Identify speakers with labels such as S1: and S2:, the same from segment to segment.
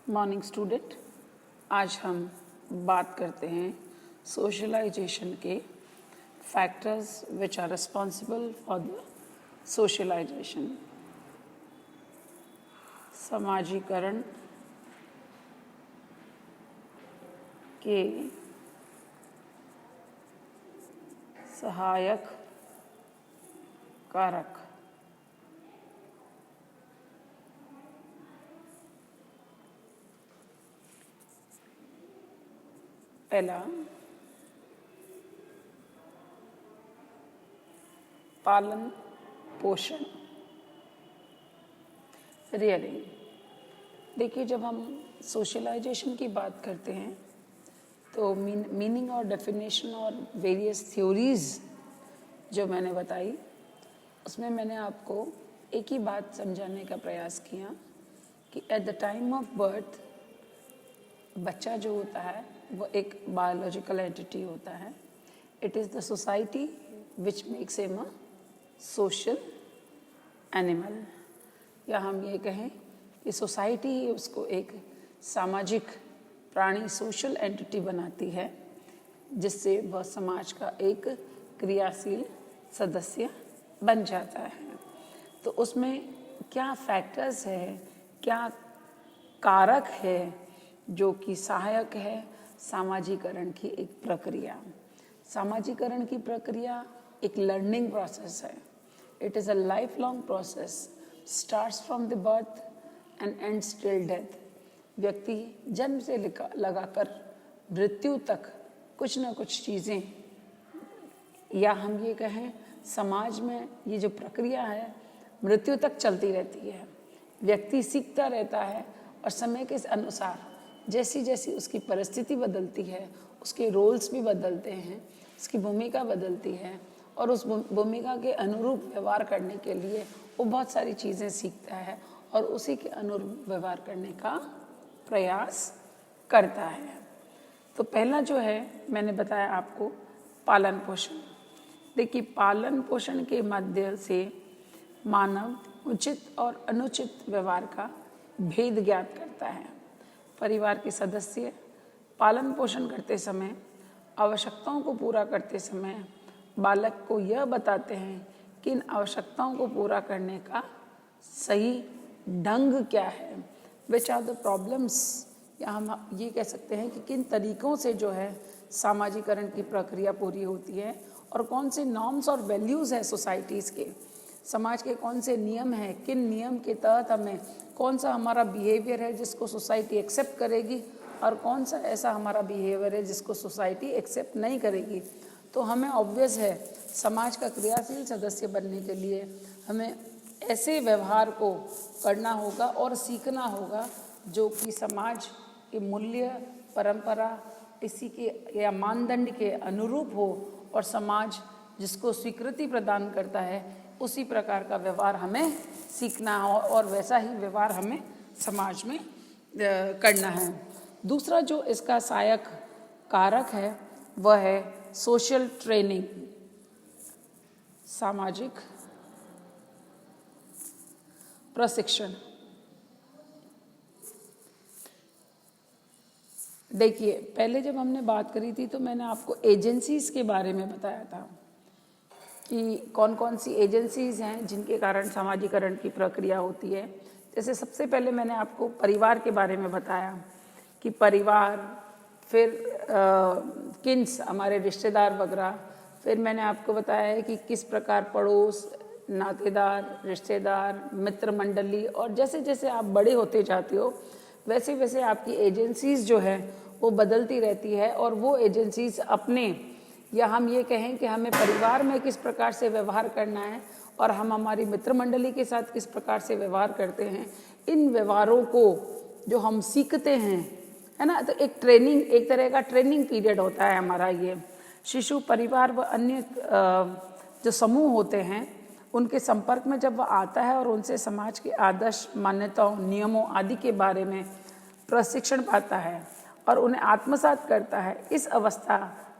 S1: Morning student, आज हम बात करते हैं सोशलाइजेशन के factors which are responsible for the socialisation. समाजीकरण के सहायक कारक। पहला, पालन पोषण। रियलिंग। देखिए, जब हम सोशलाइजेशन की बात करते हैं तो मीनिंग और डेफिनेशन और वेरियस थ्योरीज जो मैंने बताई, उसमें मैंने आपको एक ही बात समझाने का प्रयास किया कि at the time of birth बच्चा जो होता है वो एक बायोलॉजिकल एंटिटी होता है। It is the society which makes him a social animal, या हम ये कहें कि सोसाइटी ही उसको एक सामाजिक प्राणी, सोशल एंटिटी बनाती है, जिससे वह समाज का एक क्रियाशील सदस्य बन जाता है। तो उसमें क्या फैक्टर्स है, क्या कारक है जो कि सहायक है सामाजिकरण की एक प्रक्रिया। सामाजिकरण की प्रक्रिया एक लर्निंग प्रोसेस है। It is a life long process, starts from the birth and ends till death. व्यक्ति जन्म से लगाकर मृत्यु तक कुछ न कुछ चीज़ें, या हम ये कहें समाज में ये जो प्रक्रिया है मृत्यु तक चलती रहती है। व्यक्ति सीखता रहता है और समय के अनुसार जैसी जैसी उसकी परिस्थिति बदलती है, उसके रोल्स भी बदलते हैं, उसकी भूमिका बदलती है, और उस भूमिका के अनुरूप व्यवहार करने के लिए वो बहुत सारी चीज़ें सीखता है और उसी के अनुरूप व्यवहार करने का प्रयास करता है। तो पहला जो है मैंने बताया आपको पालन पोषण। देखिए, पालन पोषण के माध्यम से मानव उचित और अनुचित व्यवहार का भेद ज्ञात करता है। परिवार के सदस्य पालन पोषण करते समय, आवश्यकताओं को पूरा करते समय बालक को यह बताते हैं कि इन आवश्यकताओं को पूरा करने का सही ढंग क्या है, विच आर द प्रॉब्लम्स, या हम ये कह सकते हैं कि किन तरीक़ों से जो है सामाजिकरण की प्रक्रिया पूरी होती है, और कौन से नॉर्म्स और वैल्यूज़ हैं सोसाइटीज़ के, समाज के कौन से नियम हैं, किन नियम के तहत हमें कौन सा हमारा बिहेवियर है जिसको सोसाइटी एक्सेप्ट करेगी और कौन सा ऐसा हमारा बिहेवियर है जिसको सोसाइटी एक्सेप्ट नहीं करेगी। तो हमें ऑब्वियस है समाज का क्रियाशील सदस्य बनने के लिए हमें ऐसे व्यवहार को करना होगा और सीखना होगा जो कि समाज के मूल्य, परंपरा, इसी के या मानदंड के अनुरूप हो, और समाज जिसको स्वीकृति प्रदान करता है उसी प्रकार का व्यवहार हमें सीखना हो और वैसा ही व्यवहार हमें समाज में करना है। दूसरा जो इसका सहायक कारक है वह है सोशल ट्रेनिंग, सामाजिक प्रशिक्षण। देखिए, पहले जब हमने बात करी थी तो मैंने आपको एजेंसीज के बारे में बताया था कि कौन कौन सी एजेंसीज हैं जिनके कारण सामाजिकरण की प्रक्रिया होती है। जैसे सबसे पहले मैंने आपको परिवार के बारे में बताया कि परिवार, फिर किन्स, हमारे रिश्तेदार वगैरह, फिर मैंने आपको बताया है कि किस प्रकार पड़ोस, नातेदार, रिश्तेदार, मित्र मंडली, और जैसे जैसे आप बड़े होते जाते हो वैसे वैसे आपकी एजेंसीज जो है वो बदलती रहती है, और वो एजेंसीज अपने, या हम ये कहें कि हमें परिवार में किस प्रकार से व्यवहार करना है और हम हमारी मित्र मंडली के साथ किस प्रकार से व्यवहार करते हैं, इन व्यवहारों को जो हम सीखते हैं, है ना। तो एक ट्रेनिंग, एक तरह का ट्रेनिंग पीरियड होता है हमारा। ये शिशु परिवार व अन्य जो समूह होते हैं उनके संपर्क में जब वह आता है और उनसे समाज के आदर्श, मान्यताओं, नियमों आदि के बारे में प्रशिक्षण पाता है और उन्हें आत्मसात करता है, इस अवस्था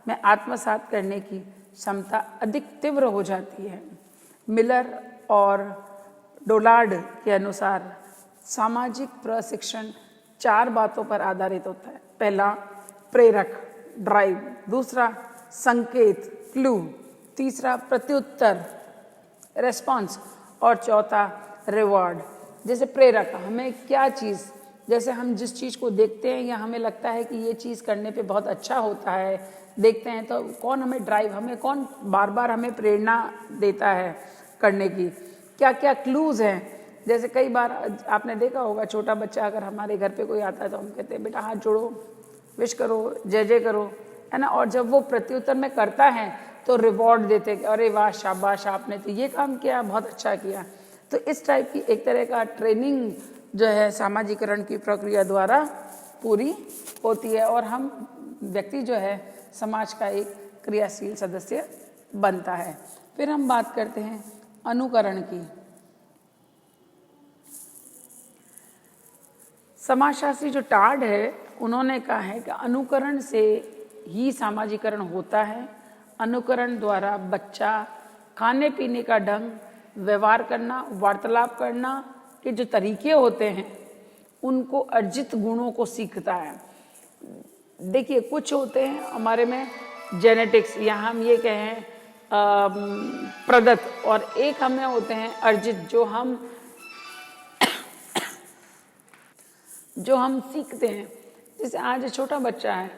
S1: में आत्मसात करने की क्षमता अधिक तीव्र हो जाती है। मिलर और डोलार्ड के अनुसार सामाजिक प्रशिक्षण 4 बातों पर आधारित होता है। पहला प्रेरक ड्राइव, दूसरा संकेत क्लू, तीसरा प्रत्युत्तर रेस्पॉन्स और चौथा रिवॉर्ड। जैसे प्रेरक, हमें क्या चीज़, जैसे हम जिस चीज़ को देखते हैं या हमें लगता है कि ये चीज़ करने पे बहुत अच्छा होता है, देखते हैं तो कौन हमें ड्राइव, हमें कौन बार बार हमें प्रेरणा देता है करने की, क्या क्या क्लूज़ हैं। जैसे कई बार आपने देखा होगा, छोटा बच्चा अगर हमारे घर पे कोई आता है तो हम कहते हैं बेटा हाथ जोड़ो, विश करो, जय जय करो, है ना। और जब वो प्रत्युत्तर में करता है तो रिवॉर्ड देते हैं, अरे वाह शाबाश, आपने तो ये काम किया, बहुत अच्छा किया। तो इस टाइप की एक तरह का ट्रेनिंग जो है सामाजिकरण की प्रक्रिया द्वारा पूरी होती है और हम व्यक्ति जो है समाज का एक क्रियाशील सदस्य बनता है। फिर हम बात करते हैं अनुकरण की। समाजशास्त्री जो टाड है उन्होंने कहा है कि अनुकरण से ही सामाजिकरण होता है। अनुकरण द्वारा बच्चा खाने पीने का ढंग, व्यवहार करना, वार्तालाप करना के जो तरीके होते हैं उनको अर्जित गुणों को सीखता है। देखिए कुछ होते हैं हमारे में जेनेटिक्स या हम ये कहें प्रदत्त, और एक हमें होते हैं अर्जित जो हम सीखते हैं। जैसे आज छोटा बच्चा है,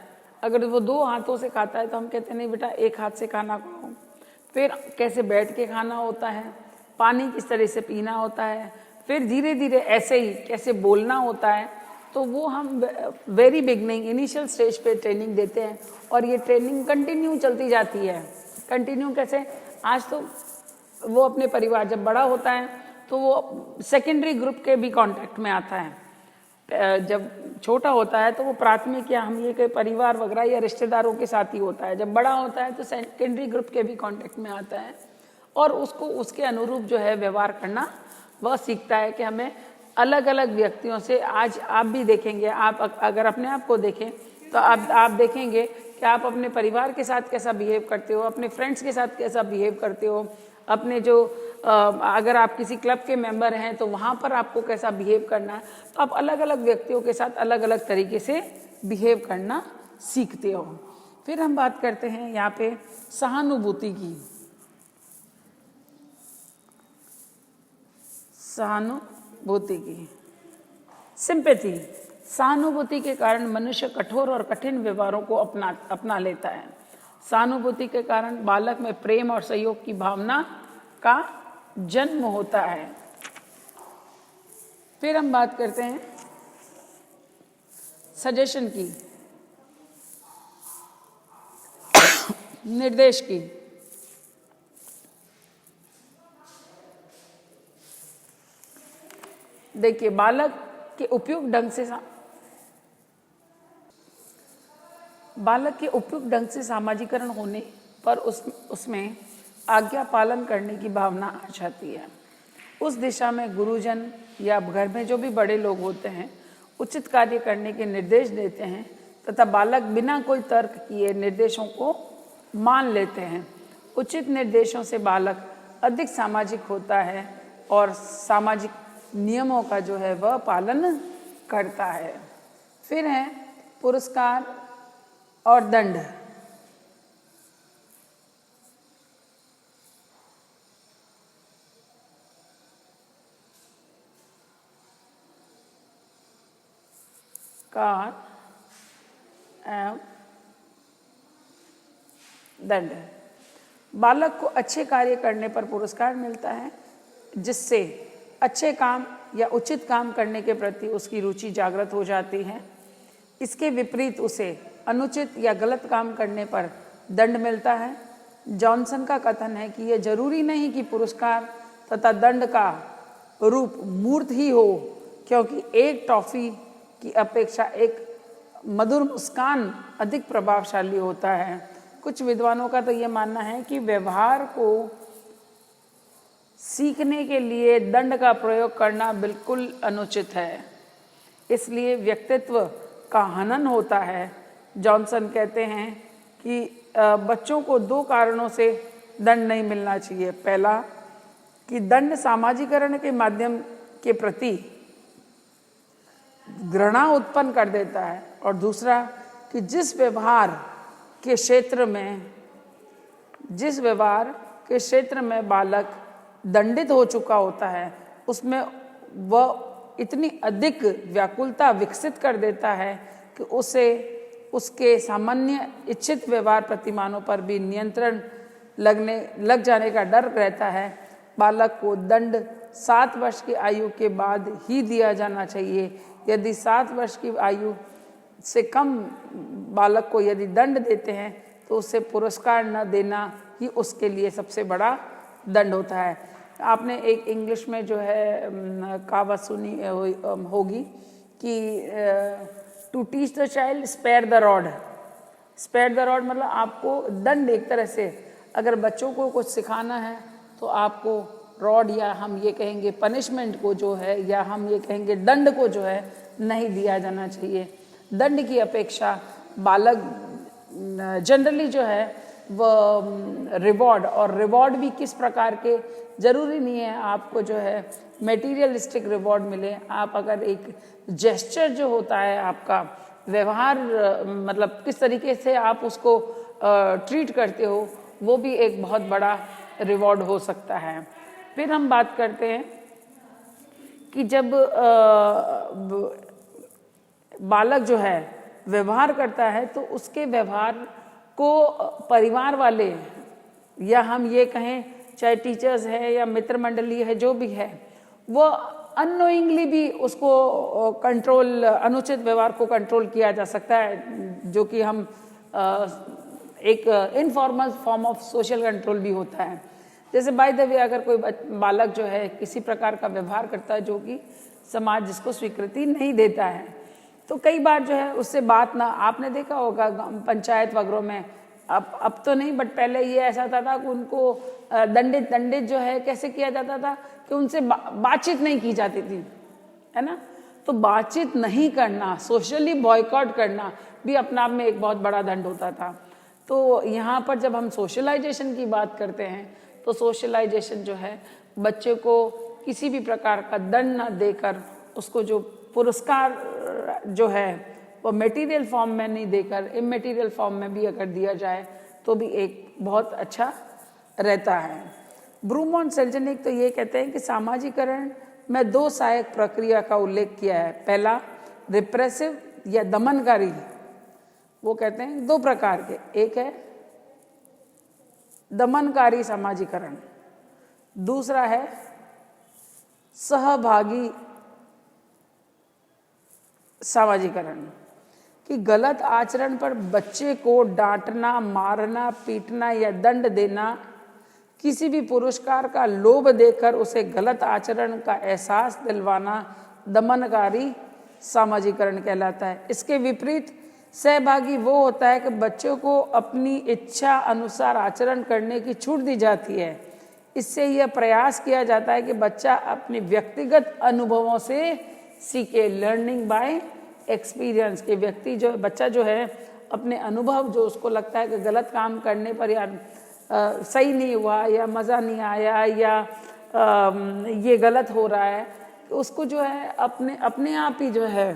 S1: अगर वो 2 हाथों से खाता है तो हम कहते हैं नहीं बेटा 1 हाथ से खाना खाओ। फिर कैसे बैठ के खाना होता है, पानी किस तरह से पीना होता है, फिर धीरे धीरे ऐसे ही कैसे बोलना होता है। तो वो हम वेरी बिगनिंग इनिशियल स्टेज पे ट्रेनिंग देते हैं और ये ट्रेनिंग कंटिन्यू चलती जाती है। कंटिन्यू कैसे, आज तो वो अपने परिवार, जब बड़ा होता है तो वो सेकेंडरी ग्रुप के भी कांटेक्ट में आता है। जब छोटा होता है तो वो प्राथमिक या हम ये कहें परिवार वगैरह या रिश्तेदारों के साथ ही होता है। जब बड़ा होता है तो सेकेंडरी ग्रुप के भी कांटेक्ट में आता है और उसको उसके अनुरूप जो है व्यवहार करना वह सीखता है कि हमें अलग अलग व्यक्तियों से, आज आप भी देखेंगे, आप अगर अपने आप को देखें तो आप देखेंगे कि आप अपने परिवार के साथ कैसा बिहेव करते हो, अपने फ्रेंड्स के साथ कैसा बिहेव करते हो, अपने जो अगर आप किसी क्लब के मेंबर हैं तो वहाँ पर आपको कैसा बिहेव करना है। तो आप अलग अलग व्यक्तियों के साथ अलग अलग तरीके से बिहेव करना सीखते हो। फिर हम बात करते हैं यहाँ पे सहानुभूति की। सहानुभूति की सिंपैथी, सहानुभूति के कारण मनुष्य कठोर और कठिन व्यवहारों को अपना लेता है। सहानुभूति के कारण बालक में प्रेम और सहयोग की भावना का जन्म होता है। फिर हम बात करते हैं सजेशन की, निर्देश की। देखिए बालक के उपयुक्त ढंग से सामाजिकरण होने पर उसमें आज्ञा पालन करने की भावना आ जाती है। उस दिशा में गुरुजन या घर में जो भी बड़े लोग होते हैं उचित कार्य करने के निर्देश देते हैं तथा बालक बिना कोई तर्क किए निर्देशों को मान लेते हैं। उचित निर्देशों से बालक अधिक सामाजिक होता है और सामाजिक नियमों का जो है वह पालन करता है। फिर है पुरस्कार और दंड। कार एवं दंड। बालक को अच्छे कार्य करने पर पुरस्कार मिलता है जिससे अच्छे काम या उचित काम करने के प्रति उसकी रुचि जागृत हो जाती है। इसके विपरीत उसे अनुचित या गलत काम करने पर दंड मिलता है। जॉनसन का कथन है कि यह जरूरी नहीं कि पुरस्कार तथा दंड का रूप मूर्त ही हो, क्योंकि एक टॉफी की अपेक्षा एक मधुर मुस्कान अधिक प्रभावशाली होता है। कुछ विद्वानों का तो ये मानना है कि व्यवहार को सीखने के लिए दंड का प्रयोग करना बिल्कुल अनुचित है, इसलिए व्यक्तित्व का हनन होता है। जॉनसन कहते हैं कि बच्चों को 2 कारणों से दंड नहीं मिलना चाहिए। पहला कि दंड सामाजिकरण के माध्यम के प्रति घृणा उत्पन्न कर देता है, और दूसरा कि जिस व्यवहार के क्षेत्र में बालक दंडित हो चुका होता है, उसमें वह इतनी अधिक व्याकुलता विकसित कर देता है कि उसे उसके सामान्य इच्छित व्यवहार प्रतिमानों पर भी नियंत्रण लग जाने का डर रहता है। बालक को दंड 7 वर्ष की आयु के बाद ही दिया जाना चाहिए। यदि 7 वर्ष की आयु से कम बालक को यदि दंड देते हैं तो उसे पुरस्कार न देना ही उसके लिए सबसे बड़ा दंड होता है। आपने एक इंग्लिश में जो है कहावत सुनी होगी कि to teach the child spare the rod. Spare the rod मतलब आपको दंड, एक तरह से अगर बच्चों को कुछ सिखाना है तो आपको रॉड या हम ये कहेंगे पनिशमेंट को जो है, या हम ये कहेंगे दंड को जो है नहीं दिया जाना चाहिए। दंड की अपेक्षा बालक जनरली जो है वो रिवॉर्ड, और रिवॉर्ड भी किस प्रकार के, जरूरी नहीं है आपको जो है मटेरियलिस्टिक रिवॉर्ड मिले। आप अगर एक जेस्चर जो होता है, आपका व्यवहार मतलब किस तरीके से आप उसको ट्रीट करते हो, वो भी एक बहुत बड़ा रिवॉर्ड हो सकता है। फिर हम बात करते हैं कि जब बालक जो है व्यवहार करता है तो उसके व्यवहार को परिवार वाले, या हम ये कहें चाहे टीचर्स है या मित्र मंडली है, जो भी है, वो अननोइंगली भी उसको कंट्रोल, अनुचित व्यवहार को कंट्रोल किया जा सकता है, जो कि हम एक informal form of social control भी होता है। जैसे बाय द वे अगर कोई बालक जो है किसी प्रकार का व्यवहार करता है जो कि समाज जिसको स्वीकृति नहीं देता है, तो कई बार जो है उससे बात ना, आपने देखा होगा पंचायत वगैरह में, अब तो नहीं, बट पहले ये ऐसा होता था कि उनको दंडित जो है कैसे किया जाता था कि उनसे बातचीत नहीं की जाती थी, है ना। तो बातचीत नहीं करना, सोशली बॉयकॉट करना भी अपने आप में एक बहुत बड़ा दंड होता था। तो यहाँ पर जब हम सोशलाइजेशन की बात करते हैं तो सोशलाइजेशन जो है बच्चे को किसी भी प्रकार का दंड न देकर, उसको जो पुरस्कार जो है वो मटेरियल फॉर्म में नहीं देकर इमटेरियल फॉर्म में भी अगर दिया जाए तो भी एक बहुत अच्छा रहता है। ब्रूम और सेल्जनिक तो ये कहते हैं कि सामाजिकरण में 2 सहायक प्रक्रिया का उल्लेख किया है। पहला रिप्रेसिव या दमनकारी, वो कहते हैं 2 प्रकार के, एक है दमनकारी सामाजिकरण, दूसरा है सहभागी सामाजिकरण। कि गलत आचरण पर बच्चे को डांटना, मारना, पीटना या दंड देना, किसी भी पुरस्कार का लोभ देकर उसे गलत आचरण का एहसास दिलवाना दमनकारी सामाजिकरण कहलाता है। इसके विपरीत सहभागी वो होता है कि बच्चों को अपनी इच्छा अनुसार आचरण करने की छूट दी जाती है। इससे यह प्रयास किया जाता है कि बच्चा अपने व्यक्तिगत अनुभवों से सीखे, लर्निंग बाय एक्सपीरियंस। के व्यक्ति जो बच्चा जो है अपने अनुभव, जो उसको लगता है कि गलत काम करने पर यार सही नहीं हुआ या मज़ा नहीं आया या ये गलत हो रहा है, तो उसको जो है अपने आप ही जो है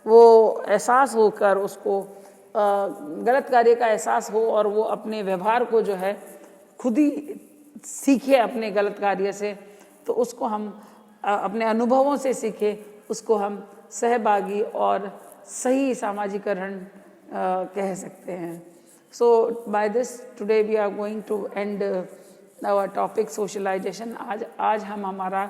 S1: वो एहसास होकर उसको गलत कार्य का एहसास हो और वो अपने व्यवहार को जो है खुद ही सीखे अपने गलत कार्य से, तो उसको हम अपने अनुभवों से सीखे, उसको हम सहभागी और सही सामाजिकरण कह सकते हैं। So by this today we are going to end our topic socialisation. आज हम हमारा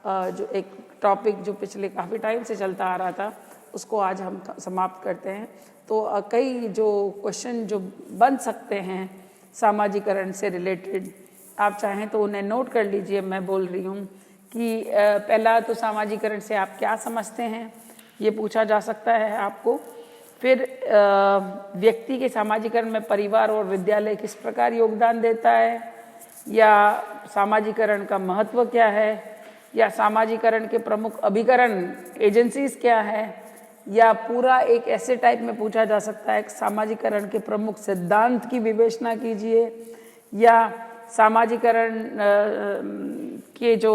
S1: जो एक टॉपिक जो पिछले काफ़ी टाइम से चलता आ रहा था उसको आज हम समाप्त करते हैं। तो कई जो क्वेश्चन जो बन सकते हैं सामाजिकरण से रिलेटेड, आप चाहें तो उन्हें नोट कर लीजिए। मैं बोल रही हूँ कि पहला तो सामाजिकरण से आप क्या समझते हैं, ये पूछा जा सकता है आपको। फिर व्यक्ति के सामाजिकरण में परिवार और विद्यालय किस प्रकार योगदान देता है, या सामाजिकरण का महत्व क्या है, या सामाजिकरण के प्रमुख अभिकरण एजेंसीज क्या है, या पूरा एक ऐसे टाइप में पूछा जा सकता है सामाजिकरण के प्रमुख सिद्धांत की विवेचना कीजिए, या सामाजिकरण के जो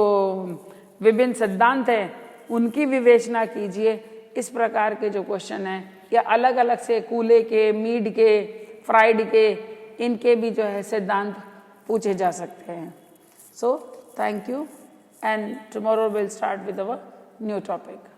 S1: विभिन्न सिद्धांत हैं उनकी विवेचना कीजिए, इस प्रकार के जो क्वेश्चन हैं, या अलग अलग से कूले के, मीड के, फ्राइड के, इनके भी जो है सिद्धांत पूछे जा सकते हैं। So thank you, and tomorrow will start with our new topic.